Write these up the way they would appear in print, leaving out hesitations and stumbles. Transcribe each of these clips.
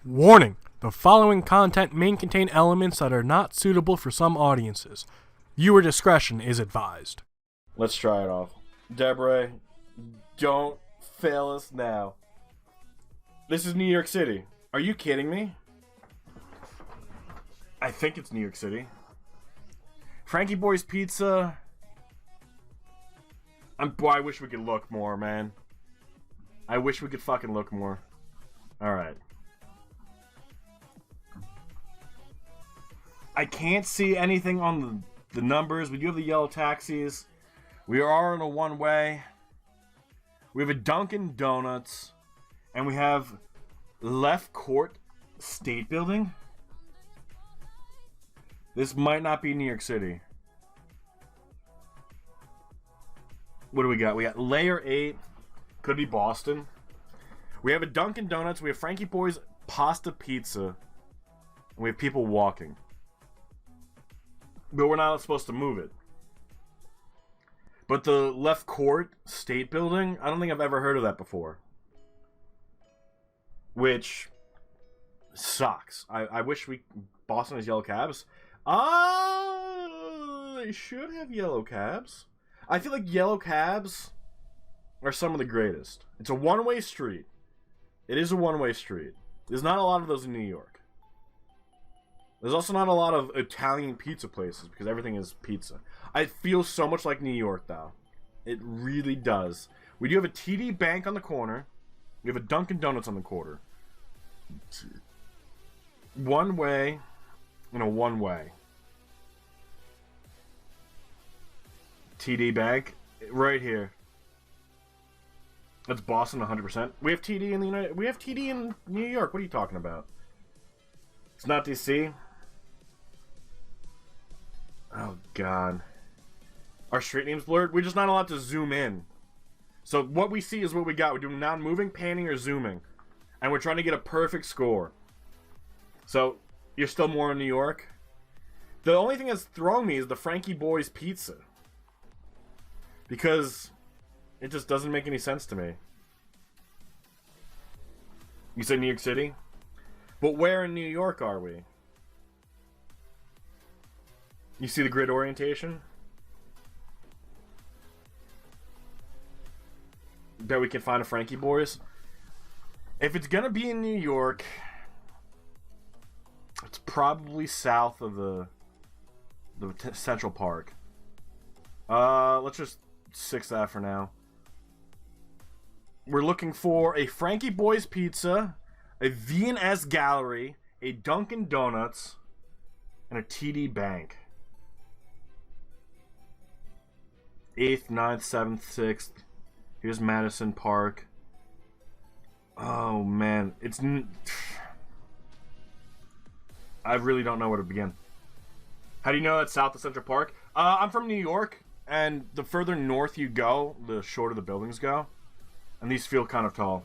Warning! The following content may contain elements that are not suitable for some audiences. Viewer discretion is advised. Let's try it off. Deborah, don't fail us now. This is New York City. Are you kidding me? I think it's New York City. Frankie Boy's Pizza. Boy, I wish we could look more, man. I wish we could fucking look more. Alright. I can't see anything on the numbers. We do have the yellow taxis. We are in a one-way. We have a Dunkin' Donuts. And we have Left Court State Building. This might not be New York City. What do we got? We got Layer 8. Could be Boston. We have a Dunkin' Donuts. We have Frankie Boy's Pasta Pizza. And we have people walking. But we're not supposed to move it. But the Left Court State Building, I don't think I've ever heard of that before. Which sucks. I wish Boston has yellow cabs. They should have yellow cabs. I feel like yellow cabs are some of the greatest. It's a one-way street. It is a one-way street. There's not a lot of those in New York. There's also not a lot of Italian pizza places because everything is pizza. I feel so much like New York, though. It really does. We do have a TD Bank on the corner. We have a Dunkin' Donuts on the corner. One way and a one-way. TD Bank right here. That's Boston 100%. We have TD in the United. We have TD in New York. What are you talking about? It's not DC. Oh god. Our street name's blurred. We're just not allowed to zoom in. So what we see is what we got. We're doing non-moving, panning, or zooming. And we're trying to get a perfect score. So, you're still more in New York? The only thing that's throwing me is the Frankie Boy's Pizza. Because it just doesn't make any sense to me. You said New York City? But where in New York are we? You see the grid orientation? Bet we can find a Frankie Boy's. If it's gonna be in New York, it's probably south of the Central Park. Let's just 6 that for now. We're looking for a Frankie Boy's Pizza, a V&S Gallery, a Dunkin' Donuts, and a TD Bank. 8th, 9th, 7th, 6th. Here's Madison Park. Oh man, I really don't know where to begin. How do you know that's south of Central Park? I'm from New York, and the further north you go, the shorter the buildings go. And these feel kind of tall.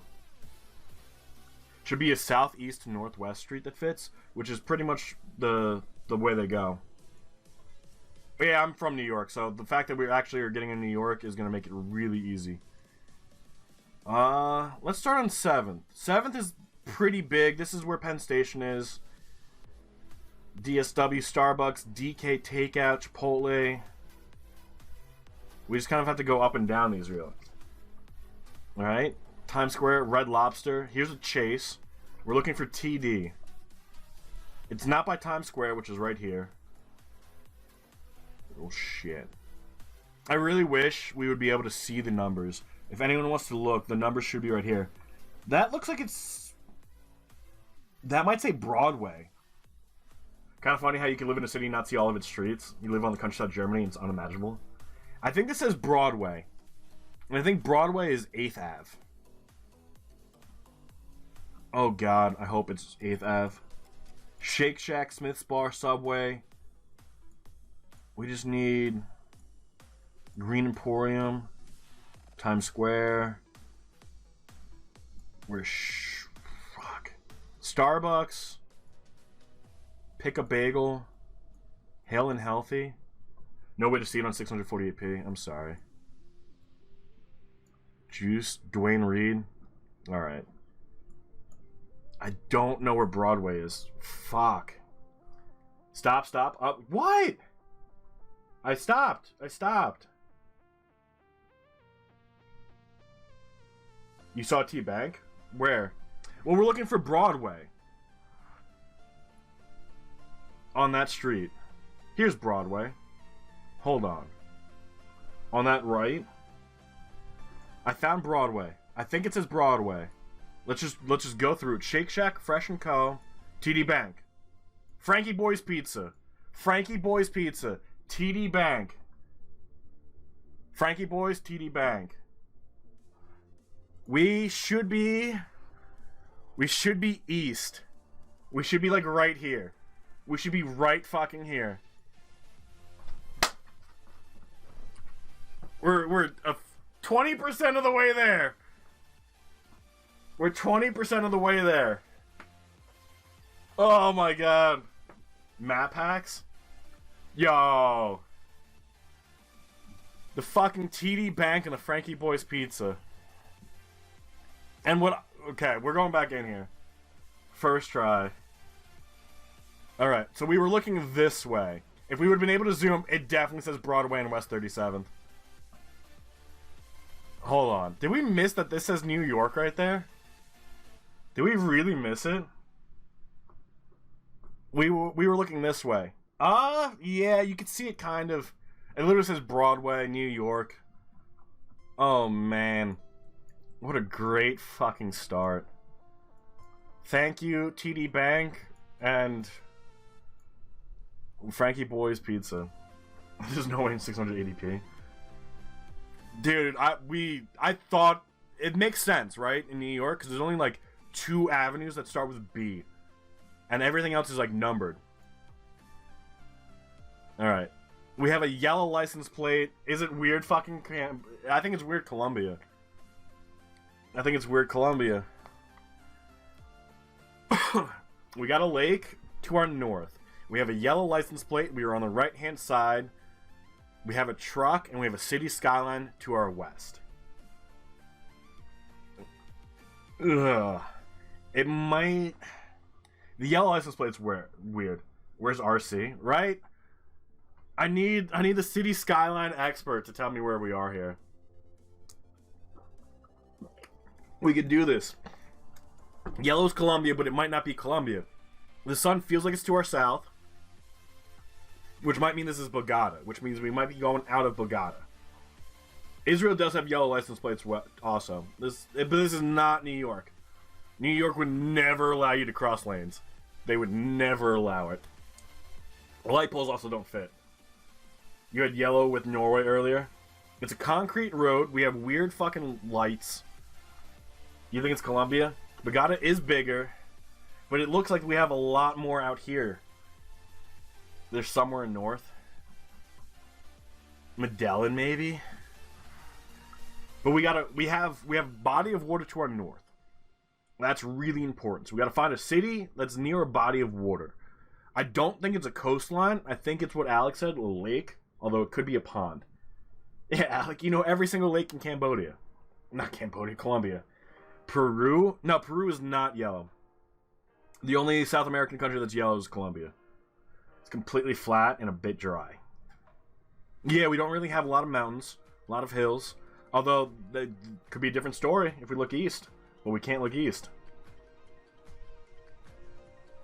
Should be a southeast to northwest street that fits, which is pretty much the way they go. But yeah, I'm from New York, so the fact that we actually are getting in New York is going to make it really easy. Let's start on 7th. 7th is pretty big. This is where Penn Station is. DSW, Starbucks, DK Takeout, Chipotle. We just kind of have to go up and down these really. Alright. Times Square, Red Lobster. Here's a Chase. We're looking for TD. It's not by Times Square, which is right here. Oh shit. I really wish we would be able to see the numbers. If anyone wants to look, the numbers should be right here. That looks like it's... That might say Broadway. Kind of funny how you can live in a city and not see all of its streets. You live on the countryside of Germany and it's unimaginable. I think this says Broadway. And I think Broadway is 8th Ave. Oh god, I hope it's 8th Ave. Shake Shack, Smith's Bar, Subway. We just need Green Emporium, Times Square. Fuck. Starbucks. Pick a Bagel. Hale and Healthy. No way to see it on 648p. I'm sorry. Juice. Dwayne Reed. Alright. I don't know where Broadway is. Fuck. Stop, stop, up. What? I stopped. You saw T-Bank? Where? Well, we're looking for Broadway. On that street. Here's Broadway. Hold on. On that right? I found Broadway. I think it says Broadway. Let's just go through it. Shake Shack, Fresh & Co., TD Bank. Frankie Boy's Pizza. Frankie Boy's Pizza. TD Bank. Frankie Boy's, TD Bank. We should be east. We should be like right here. We should be right fucking here. We're 20% of the way there. We're 20% of the way there. Oh my god. Map hacks? Yo. The fucking TD Bank and the Frankie Boy's Pizza. And what... Okay, we're going back in here. First try. Alright, so we were looking this way. If we would have been able to zoom, it definitely says Broadway and West 37th. Hold on. Did we miss that this says New York right there? Did we really miss it? We were looking this way. Yeah, you could see it kind of. It literally says Broadway, New York. Oh, man. What a great fucking start. Thank you, TD Bank, and Frankie Boy's Pizza. There's no way in 680p. Dude, I thought... It makes sense, right? In New York, because there's only, like, 2 avenues that start with B. And everything else is, like, numbered. Alright. We have a yellow license plate. Is it weird fucking... I think it's weird Columbia. I think it's weird Columbia. We got a lake to our north. We have a yellow license plate. We are on the right-hand side. We have a truck, and we have a city skyline to our west. Ugh. It might... The yellow license plate's weird. Where's RC? Right? I need the city skyline expert to tell me where we are here. We could do this. Yellow's Columbia, but it might not be Columbia. The sun feels like it's to our south, which might mean this is Bogota, which means we might be going out of Bogota. Israel does have yellow license plates also. But this is not New York. New York would never allow you to cross lanes. They would never allow it. Light poles also don't fit. You had yellow with Norway earlier. It's a concrete road. We have weird fucking lights. You think it's Columbia? Bogota is bigger, but it looks like we have a lot more out here. There's somewhere in north. Medellin, maybe? But we have body of water to our north. That's really important. So we gotta find a city that's near a body of water. I don't think it's a coastline. I think it's what Alex said, a lake. Although it could be a pond. Yeah, Alec, you know every single lake in Cambodia. Not Cambodia, Colombia. Peru? No, Peru is not yellow. The only South American country that's yellow is Colombia. It's completely flat and a bit dry. Yeah, we don't really have a lot of mountains, a lot of hills. Although, that could be a different story if we look east. But we can't look east.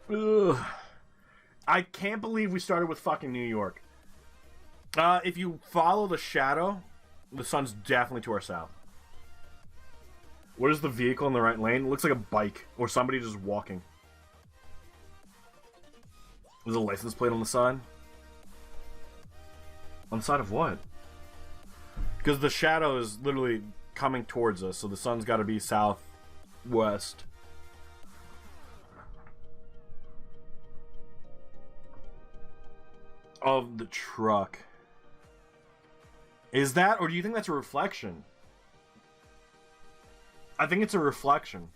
Ugh. I can't believe we started with fucking New York. If you follow the shadow, the sun's definitely to our south. What is the vehicle in the right lane? It looks like a bike or somebody just walking. There's a license plate on the side. On the side of what? Because the shadow is literally coming towards us, so the sun's got to be southwest. Of the truck. Is that, or do you think that's a reflection? I think it's a reflection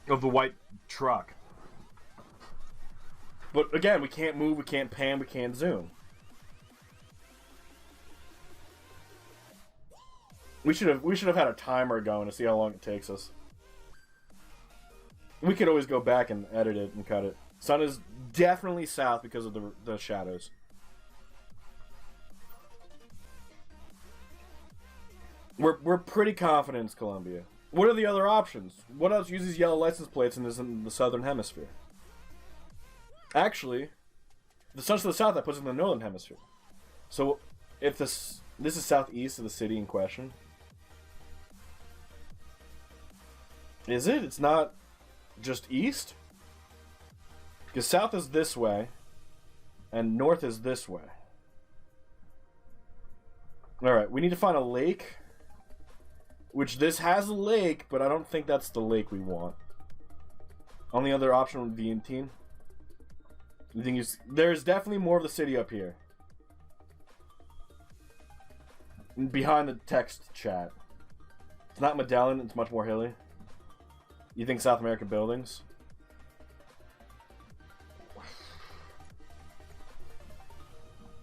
of the white truck. But again, we can't move, we can't pan, we can't zoom. We should have had a timer going to see how long it takes us. We could always go back and edit it and cut it. Sun is definitely south because of the shadows. We're pretty confident it's Colombia. What are the other options? What else uses yellow license plates and is in the southern hemisphere? Actually, the sun's to the south, that puts it in the northern hemisphere. So, if this is southeast of the city in question. Is it? It's not just east? Because south is this way, and north is this way. Alright, we need to find a lake. Which this has a lake, but I don't think that's the lake we want. Only other option would be didnt. The thing is, there's definitely more of the city up here. Behind the text chat. It's not Medellin, it's much more hilly. You think South American buildings?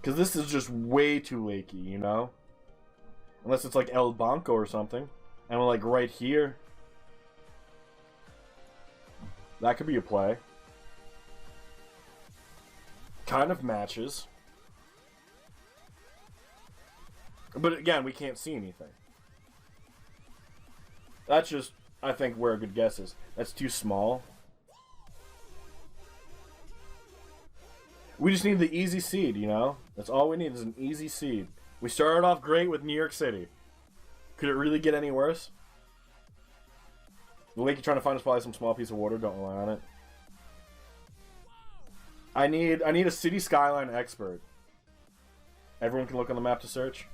Because this is just way too lakey, you know? Unless it's like El Banco or something. And we're like right here. That could be a play. Kind of matches. But again, we can't see anything. That's just, I think, where a good guess is. That's too small. We just need the easy seed, you know? That's all we need is an easy seed. We started off great with New York City. Could it really get any worse? The lake you're trying to find is probably some small piece of water. Don't rely on it. I need a city skyline expert. Everyone can look on the map to search.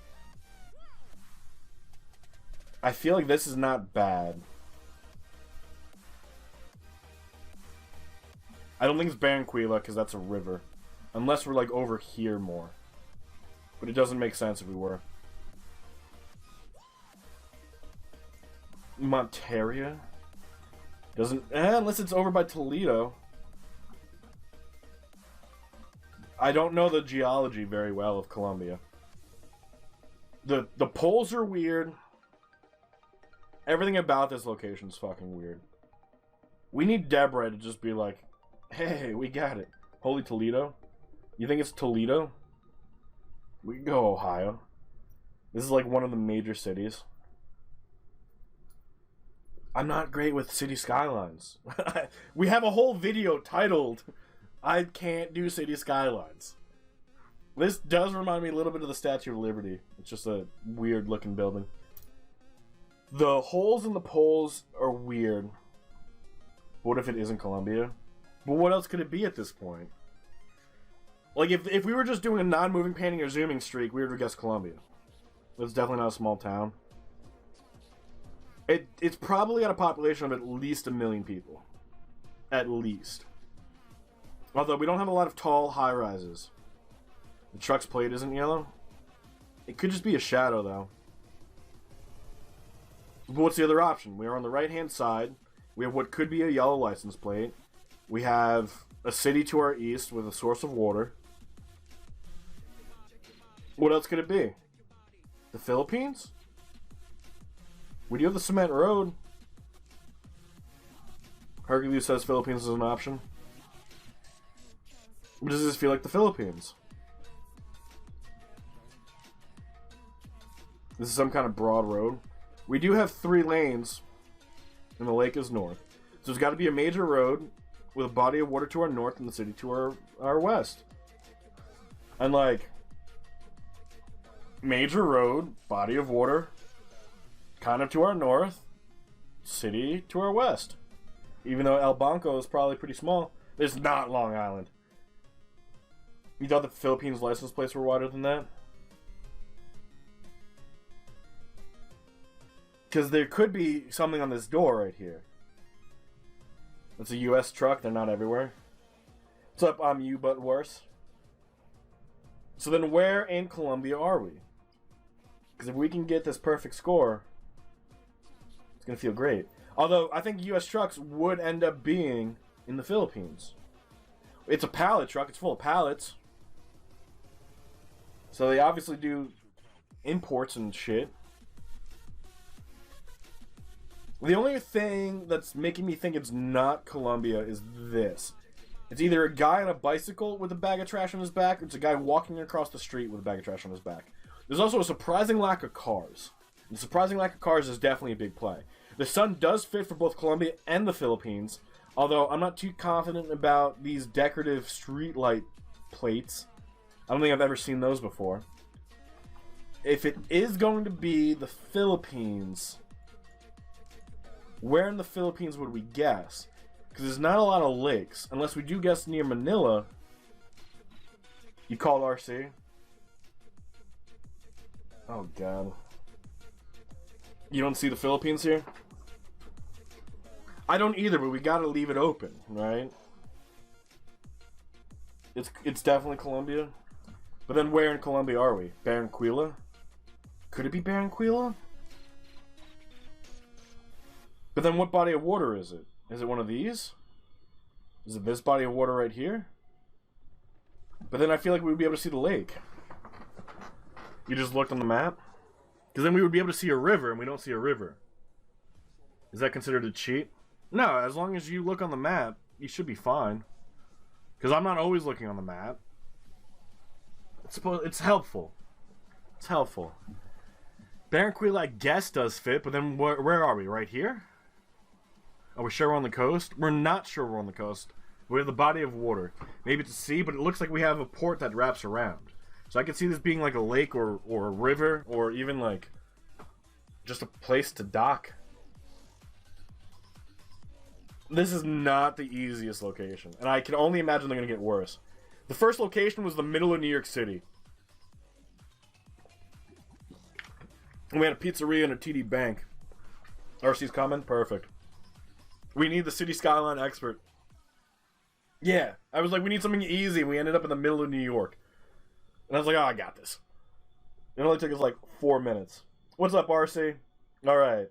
I feel like this is not bad. I don't think it's Barranquilla because that's a river. Unless we're like over here more. But it doesn't make sense if we were. Monteria? Doesn't... unless it's over by Toledo. I don't know the geology very well of Colombia. The poles are weird. Everything about this location is fucking weird. We need Deborah to just be like, hey, we got it. Holy Toledo? You think it's Toledo? We can go Ohio. This is like one of the major cities. I'm not great with city skylines. We have a whole video titled, I can't do city skylines. This does remind me a little bit of the Statue of Liberty. It's just a weird looking building. The holes in the poles are weird. What if it isn't Colombia? But what else could it be at this point? Like, if we were just doing a non-moving painting or zooming streak, we would guess Colombia. It's definitely not a small town. It's probably got a population of at least 1 million people. At least. Although, we don't have a lot of tall high-rises. The truck's plate isn't yellow. It could just be a shadow, though. But what's the other option? We are on the right-hand side. We have what could be a yellow license plate. We have a city to our east with a source of water. What else could it be? The Philippines? We do have the cement road. Hercules says Philippines is an option. Does this feel like the Philippines? This is some kind of broad road. We do have 3 lanes, and the lake is north. So there's got to be a major road with a body of water to our north and the city to our west. And like, major road, body of water, kind of to our north, city to our west. Even though El Banco is probably pretty small, it's not Long Island. You thought the Philippines license plates were wider than that? Because there could be something on this door right here. It's a U.S. truck. They're not everywhere. What's up, I'm you, but worse. So then where in Colombia are we? Because if we can get this perfect score, it's going to feel great. Although, I think U.S. trucks would end up being in the Philippines. It's a pallet truck. It's full of pallets. So they obviously do imports and shit. The only thing that's making me think it's not Colombia is this. It's either a guy on a bicycle with a bag of trash on his back, or it's a guy walking across the street with a bag of trash on his back. There's also a surprising lack of cars. The surprising lack of cars is definitely a big play. The sun does fit for both Colombia and the Philippines, although I'm not too confident about these decorative streetlight plates. I don't think I've ever seen those before. If it is going to be the Philippines, where in the Philippines would we guess? Because there's not a lot of lakes. Unless we do guess near Manila. You called RC? Oh, God. You don't see the Philippines here? I don't either, but we gotta leave it open, right? It's definitely Colombia. But then where in Colombia are we? Barranquilla? Could it be Barranquilla? But then what body of water is it? Is it one of these? Is it this body of water right here? But then I feel like we would be able to see the lake. You just looked on the map? Because then we would be able to see a river, and we don't see a river. Is that considered a cheat? No, as long as you look on the map, you should be fine. Because I'm not always looking on the map. It's helpful. It's helpful. Barranquilla, I guess, does fit, but then where are we? Right here? Are we sure we're on the coast? We're not sure we're on the coast. We have the body of water. Maybe it's a sea, but it looks like we have a port that wraps around. So I could see this being like a lake or a river, or even like just a place to dock. This is not the easiest location, and I can only imagine they're going to get worse. The first location was the middle of New York City. And we had a pizzeria and a TD Bank. RC's comment? Perfect. We need the city skyline expert. Yeah, I was like, we need something easy. We ended up in the middle of New York. And I was like, oh, I got this. It only took us like 4 minutes. What's up, RC? Alright.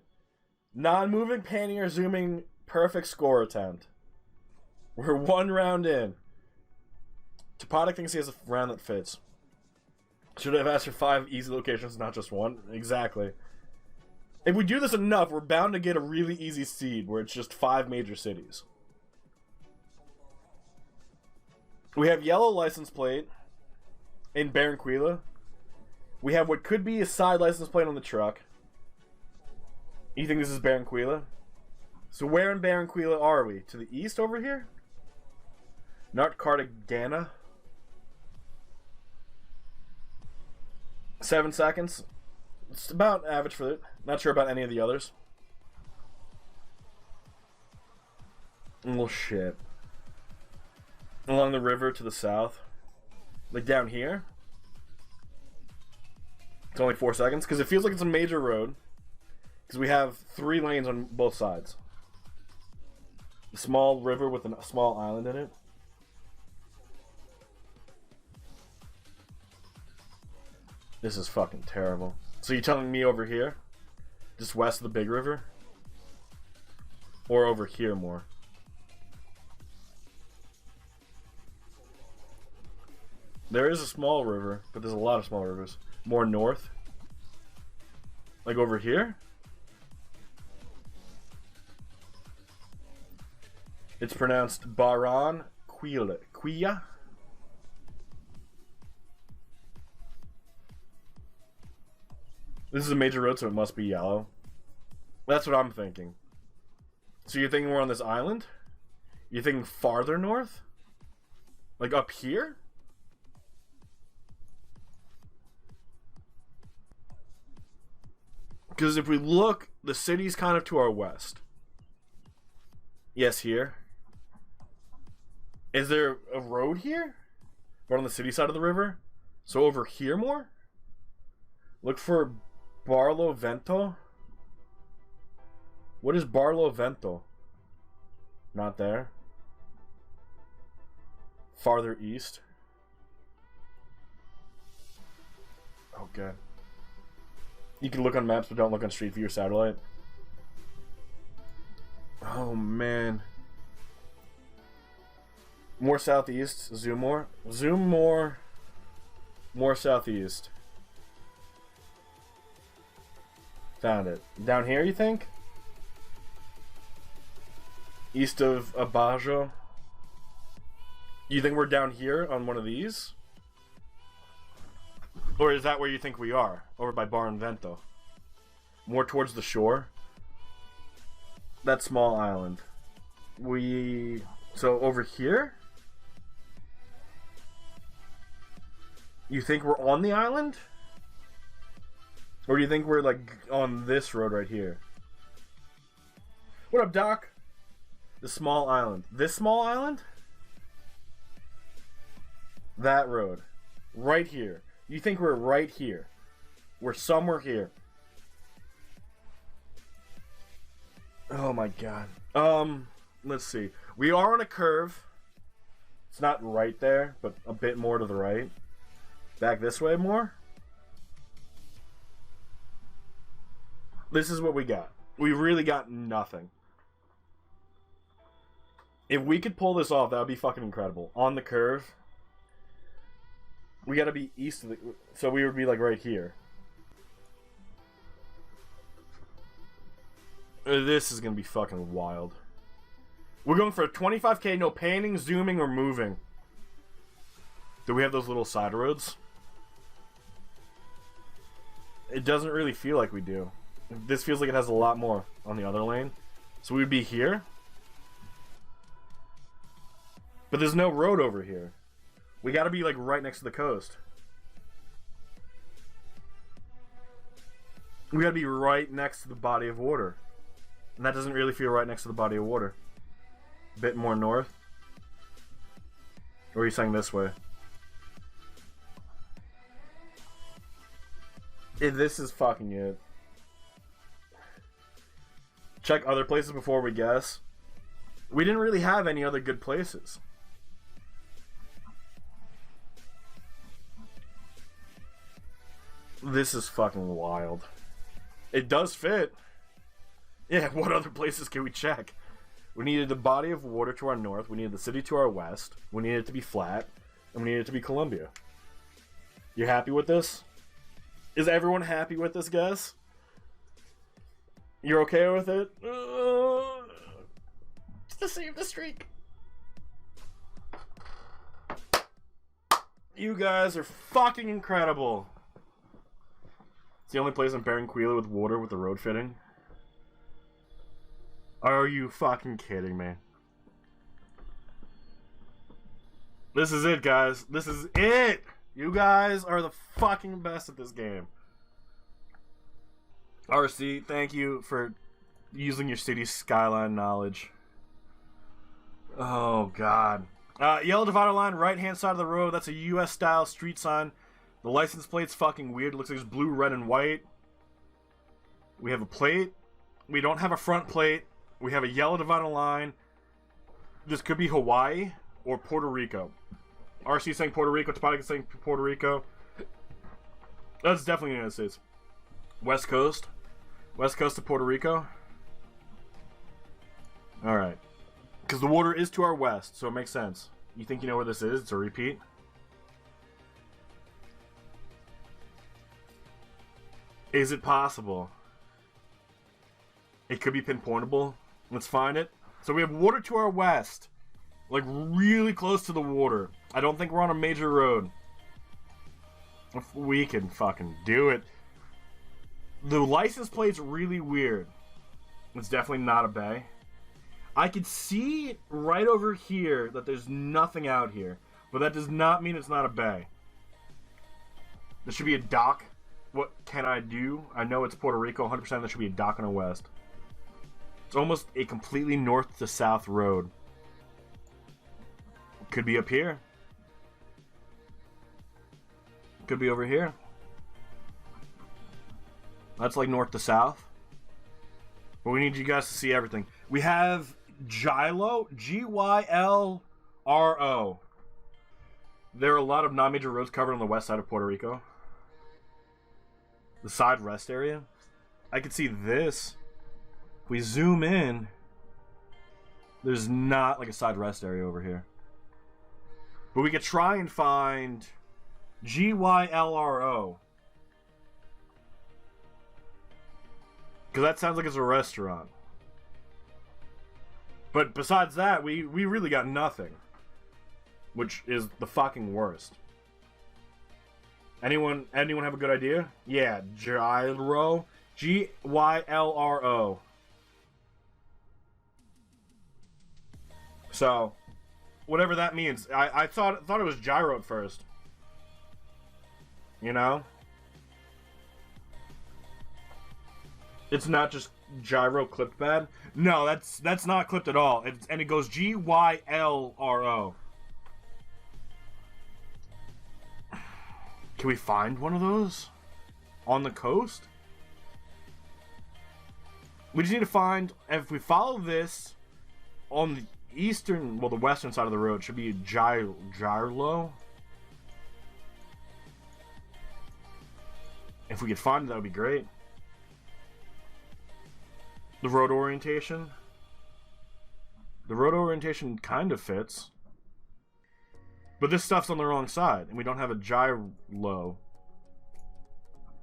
Non-moving, panning, or zooming, perfect score attempt. We're 1 round in. Topodic thinks he has a round that fits. Should I have asked for 5 easy locations, not just 1? Exactly. If we do this enough, we're bound to get a really easy seed where it's just 5 major cities. We have yellow license plate in Barranquilla. We have what could be a side license plate on the truck. You think this is Barranquilla? So where in Barranquilla are we? To the east over here? Not Cartagena. 7 seconds. It's about average for it. Not sure about any of the others. Oh shit. Along the river to the south. Like down here. It's only 4 seconds. Because it feels like it's a major road. Because we have 3 lanes on both sides. A small river with a small island in it. This is fucking terrible. So you're telling me over here? Just west of the big river? Or over here more? There is a small river, but there's a lot of small rivers. More north? Like over here? It's pronounced Barranquilla. This is a major road, so it must be yellow. That's what I'm thinking. So you're thinking we're on this island? You're thinking farther north? Like up here? Because if we look, the city's kind of to our west. Yes, here. Is there a road here? Right on the city side of the river? So over here more? Look for Barlovento. What is Barlovento? Not there. Farther east. Okay. You can look on maps, but don't look on Street View or Satellite. Oh, man. More southeast. Zoom more. Zoom more. More southeast. Found it. Down here, you think? East of Abajo. You think we're down here on one of these? Or is that where you think we are? Over by Barnvento? More towards the shore? That small island. So over here? You think we're on the island? Or do you think we're like on this road right here? What up, Doc? The small island. This small island? That road. Right here. You think we're right here. We're somewhere here. Oh my god. Let's see. We are on a curve. It's not right there, but a bit more to the right. Back this way more. This is what we got. We really got nothing. If we could pull this off, that would be fucking incredible. On the curve. We gotta be east of the... So we would be like right here. This is gonna be fucking wild. We're going for a 25k, no panning, zooming, or moving. Do we have those little side roads? It doesn't really feel like we do. This feels like it has a lot more on the other lane. So we'd be here. But there's no road over here. We gotta be like right next to the coast. We gotta be right next to the body of water. And that doesn't really feel right next to the body of water. A bit more north. Or are you saying this way? This is fucking it. Check other places before we guess. We didn't really have any other good places. This is fucking wild. It does fit. Yeah, what other places can we check? We needed the body of water to our north. We needed the city to our west. We needed it to be flat. And we needed it to be Columbia. You happy with this? Is everyone happy with this, guess? You're okay with it? To save the streak. You guys are fucking incredible. It's the only place in Barranquilla with water with the road fitting. Are you fucking kidding me? This is it, guys. This is it! You guys are the fucking best at this game. RC, thank you for using your city skyline knowledge. Oh, God. Yellow divider line, right-hand side of the road. That's a US-style street sign. The license plate's fucking weird. It looks like it's blue, red, and white. We have a plate. We don't have a front plate. We have a yellow divider line. This could be Hawaii or Puerto Rico. RC saying Puerto Rico. Topodic saying Puerto Rico. That's definitely the United States. West Coast. West Coast of Puerto Rico. Alright. Because the water is to our west, so it makes sense. You think you know where this is? It's a repeat. Is it possible? It could be pinpointable. Let's find it. So we have water to our west. Like, really close to the water. I don't think we're on a major road. If we can fucking do it. The license plate's really weird. It's definitely not a bay. I could see right over here that there's nothing out here. But that does not mean it's not a bay. There should be a dock. What can I do? I know it's Puerto Rico. 100% there should be a dock on the west. It's almost a completely north to south road. Could be up here. Could be over here. That's like north to south. But we need you guys to see everything. We have Gylo. G-Y-L-R-O. There are a lot of non-major roads covered on the west side of Puerto Rico. The side rest area. I can see this. If we zoom in, there's not like a side rest area over here. But we could try and find Gylo. Because that sounds like it's a restaurant. But besides that, we really got nothing. Which is the fucking worst. Anyone have a good idea? Yeah, gyro. Gylro. So, whatever that means. I thought it was gyro at first. You know? It's not just gyro clipped bad. No, that's not clipped at all. And it goes Gylro. Can we find one of those on the coast? We just need to find, if we follow this on the eastern, well, the western side of the road, should be gyro. If we could find it, that would be great. The road orientation. The road orientation kind of fits. But this stuff's on the wrong side, and we don't have a gyro.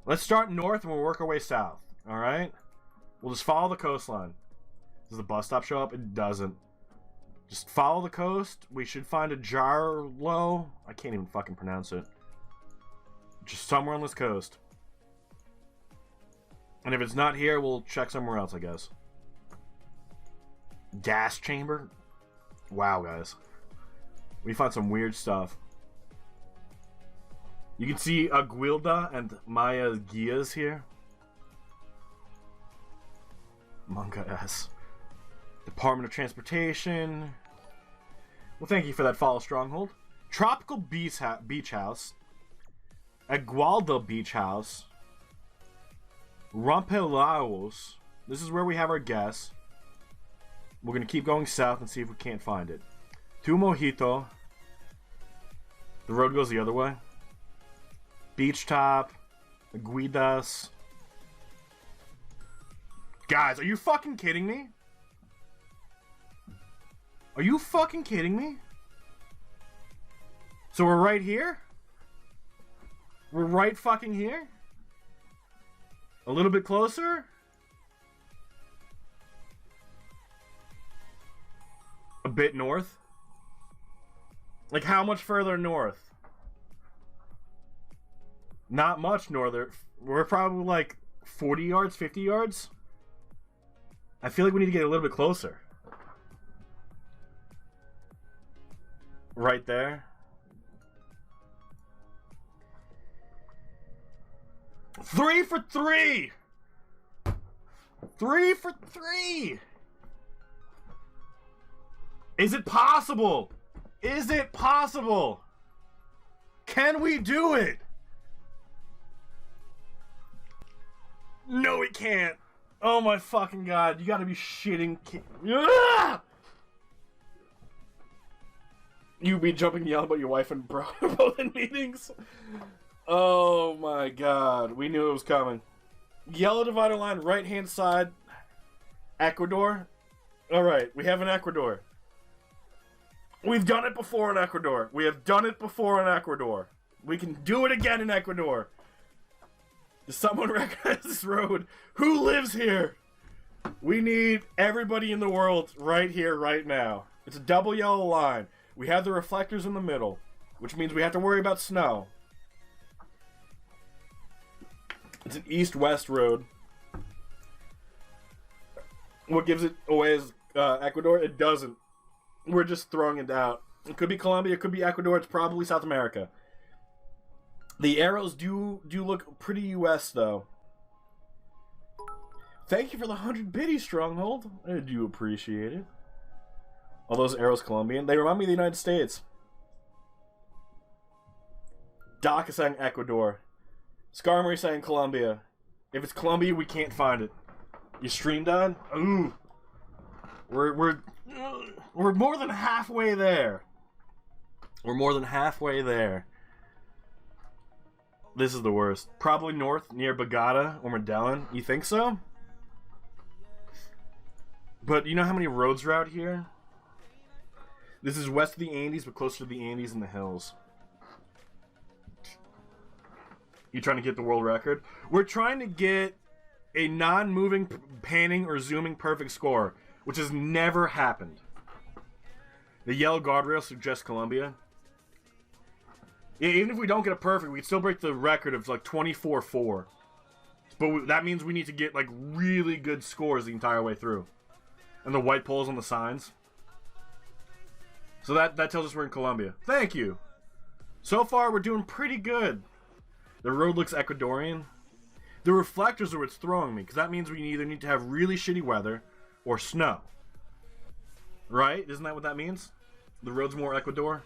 Let's start north and we'll work our way south, alright? We'll just follow the coastline. Does the bus stop show up? It doesn't. Just follow the coast. We should find a gyro. I can't even fucking pronounce it. Just somewhere on this coast. And if it's not here, we'll check somewhere else, I guess. Gas chamber? Wow, guys. We find some weird stuff. You can see Aguilda and Maya Gias here. Manga S. Department of Transportation. Well, thank you for that follow, Stronghold. Tropical Beach House. Agualda Beach House. Rompelaos. This is where we have our guess. We're going to keep going south and see if we can't find it. Tu Mojito. The road goes the other way. Beach Top. Aguidas. Guys, are you fucking kidding me? Are you fucking kidding me? So we're right here? We're right fucking here? A little bit closer? A bit north? Like how much further north? Not much northern. We're probably like 40 yards, 50 yards? I feel like we need to get a little bit closer. Right there. 3 for 3! 3 for 3! Is it possible? Is it possible? Can we do it? No, we can't. Oh my fucking god, you gotta be shitting. You be jumping and yelling about your wife and bro both in meetings? Oh my god, we knew it was coming. Yellow divider line, right hand side. Ecuador. Alright, we have an Ecuador. We've done it before in Ecuador. We have done it before in Ecuador. We can do it again in Ecuador. Does someone recognize this road? Who lives here? We need everybody in the world right here, right now. It's a double yellow line. We have the reflectors in the middle, which means we have to worry about snow. It's an east-west road. What gives it away is Ecuador? It doesn't. We're just throwing it out. It could be Colombia, it could be Ecuador, it's probably South America. The arrows do look pretty US, though. Thank you for the 100 biddies, Stronghold. I do appreciate it. All those arrows Colombian. They remind me of the United States. Doc is saying Ecuador. Skarmory saying Colombia. If it's Colombia, we can't find it. You stream died? Ooh. We're more than halfway there. We're more than halfway there. This is the worst. Probably north, near Bogota or Medellin. You think so? But you know how many roads are out here? This is west of the Andes, but closer to the Andes and the hills. You trying to get the world record? We're trying to get a non-moving, panning, or zooming perfect score, which has never happened. The yellow guardrail suggests Colombia. Yeah, even if we don't get it perfect, we can still break the record of like 24-4. But that means we need to get like really good scores the entire way through. And the white poles on the signs. So that tells us we're in Colombia. Thank you. So far, we're doing pretty good. The road looks Ecuadorian. The reflectors are what's throwing me, because that means we either need to have really shitty weather or snow. Right? Isn't that what that means? The road's more Ecuador.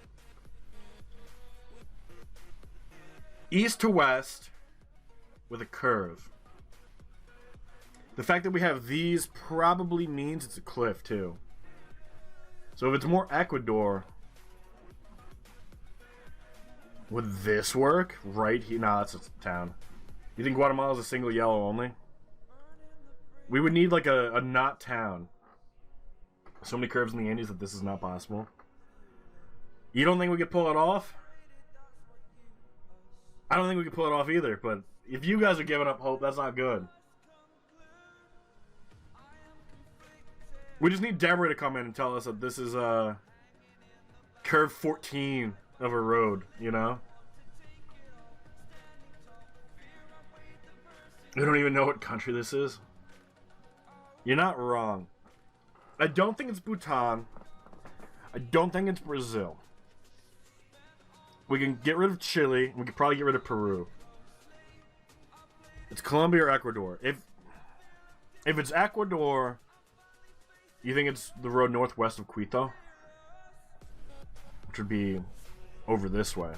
East to west with a curve. The fact that we have these probably means it's a cliff, too. So if it's more Ecuador, would this work? Right here? Nah, that's a town. You think Guatemala's a single yellow only? We would need like a not town. So many curves in the Andes that this is not possible. You don't think we could pull it off? I don't think we could pull it off either, but if you guys are giving up hope, that's not good. We just need Deborah to come in and tell us that this is curve 14 of a road, you know? We don't even know what country this is. You're not wrong. I don't think it's Bhutan. I don't think it's Brazil. We can get rid of Chile. We could probably get rid of Peru. It's Colombia or Ecuador. If it's Ecuador, you think it's the road northwest of Quito? Which would be over this way.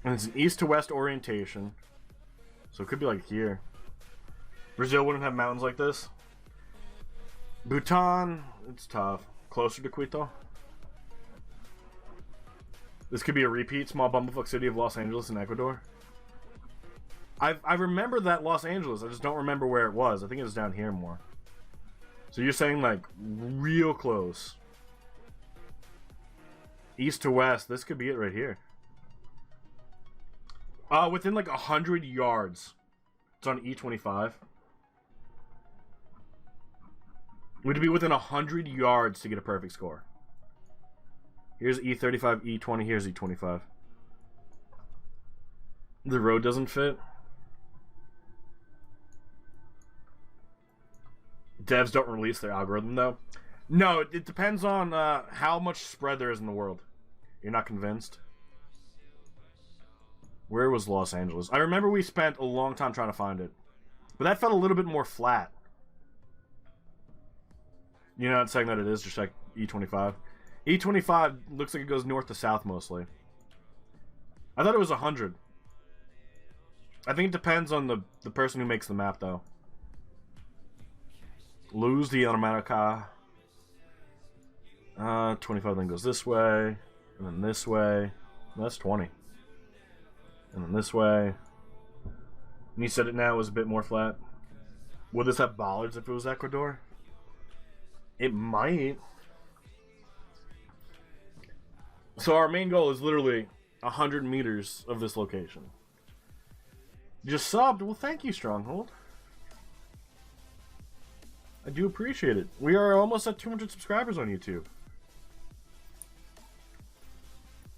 And it's an east to west orientation. So it could be like here. Brazil wouldn't have mountains like this. Bhutan, it's tough. Closer to Quito. This could be a repeat. Small bumblefuck city of Los Angeles in Ecuador. I remember that Los Angeles. I just don't remember where it was. I think it was down here more. So you're saying like real close. East to west. This could be it right here. Within like 100 yards. It's on E25. We'd be within 100 yards to get a perfect score. Here's E35, E20, here's E25. The road doesn't fit. Devs don't release their algorithm, though. No, it depends on how much spread there is in the world. You're not convinced? Where was Los Angeles? I remember we spent a long time trying to find it. But that felt a little bit more flat. You're not saying that it is, just like E25. E25 looks like it goes north to south mostly. I thought it was 100. I think it depends on the person who makes the map, though. Lose the Automatica. 25 then goes this way. And then this way. That's 20. And then this way. And you said it now was a bit more flat. Would this have bollards if it was Ecuador? It might. So our main goal is literally 100 meters of this location. Just subbed? Well, thank you, Stronghold. I do appreciate it. We are almost at 200 subscribers on YouTube.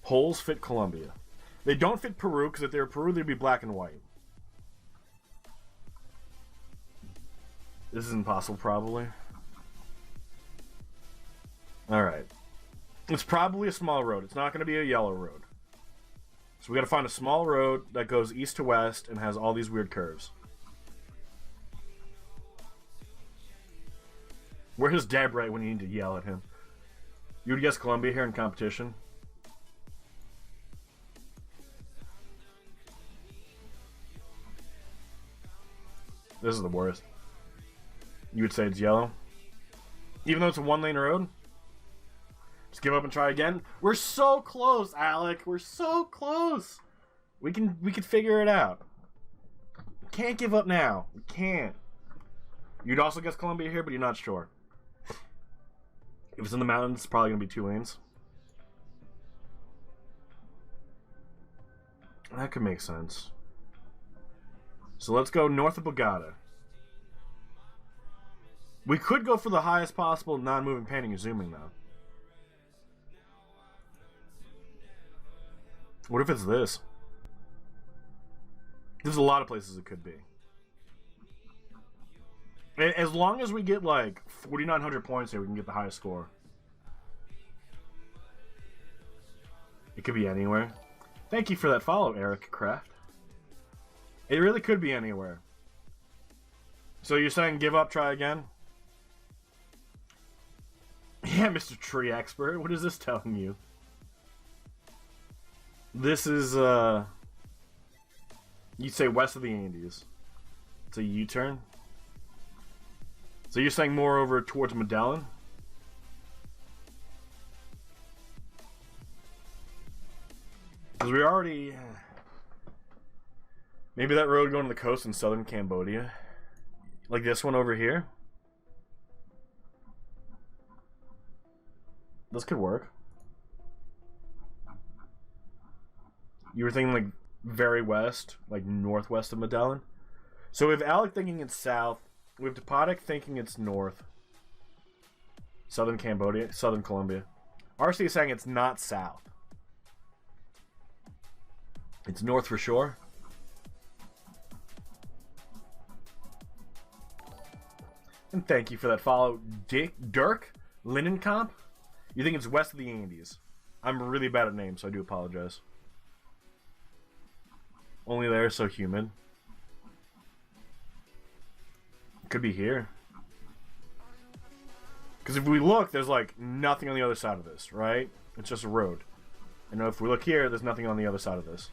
Poles fit Colombia. They don't fit Peru, because if they were Peru, they'd be black and white. This is impossible, probably. Alright. It's probably a small road. It's not going to be a yellow road. So we got to find a small road that goes east to west and has all these weird curves. Where's Deborah when you need to yell at him? You would guess Colombia here in competition? This is the worst. You would say it's yellow? Even though it's a one-lane road? Just give up and try again? We're so close, Alec! We're so close! We can figure it out. We can't give up now. We can't. You'd also guess Colombia here, but you're not sure. If it's in the mountains, it's probably going to be 2 lanes. That could make sense. So let's go north of Bogota. We could go for the highest possible non-moving painting and zooming, though. What if it's this? There's a lot of places it could be. As long as we get like 4,900 points here, we can get the highest score. It could be anywhere. Thank you for that follow, Eric Kraft. It really could be anywhere. So you're saying give up, try again? Yeah, Mr. Tree Expert. What is this telling you? This is, you'd say west of the Andes. It's a U-turn. So you're saying more over towards Medellin? Because we already... Maybe that road going to the coast in southern Cambodia? Like this one over here? This could work. You were thinking like very west, like northwest of Medellin. So we have Alec thinking it's south. We have Depodic thinking it's north. Southern Cambodia, southern Colombia. RC is saying it's not south. It's north for sure. And thank you for that follow, Dirk Linnencomp. You think it's west of the Andes. I'm really bad at names, so I do apologize. Only there, so humid. Could be here. Because if we look, there's like nothing on the other side of this, right? It's just a road. And if we look here, there's nothing on the other side of this.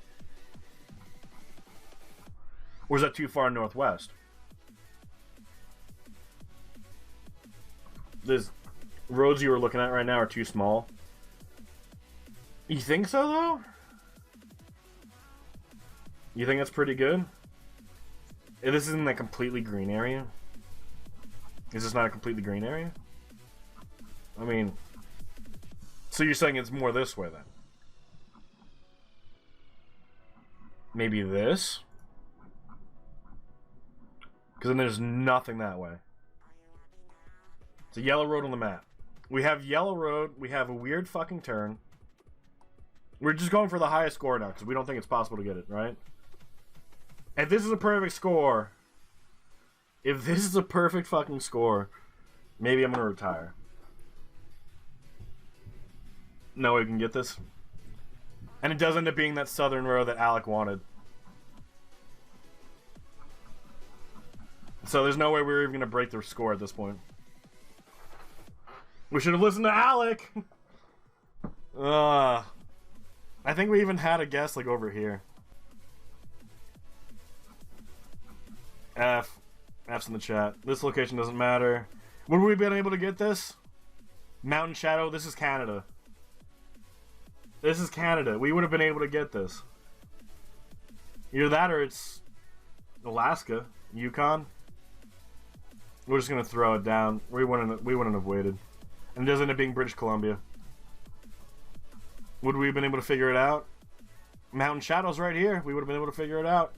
Or is that too far northwest? These roads you were looking at right now are too small. You think so, though? You think that's pretty good? If this isn't a completely green area? Is this not a completely green area? I mean... So you're saying it's more this way, then? Maybe this? Because then there's nothing that way. It's a yellow road on the map. We have yellow road. We have a weird fucking turn. We're just going for the highest score now because we don't think it's possible to get it, right? If this is a perfect score... If this is a perfect fucking score, maybe I'm going to retire. No way we can get this. And it does end up being that southern road that Alec wanted. So there's no way we were even going to break their score at this point. We should have listened to Alec! I think we even had a guess like over here. F's in the chat. This location doesn't matter. Would we have been able to get this? Mountain Shadow, this is Canada. This is Canada. We would have been able to get this. Either that or it's Alaska, Yukon. We're just gonna throw it down. We wouldn't have waited. And it does end up being British Columbia. Would we have been able to figure it out? Mountain Shadow's right here. We would have been able to figure it out.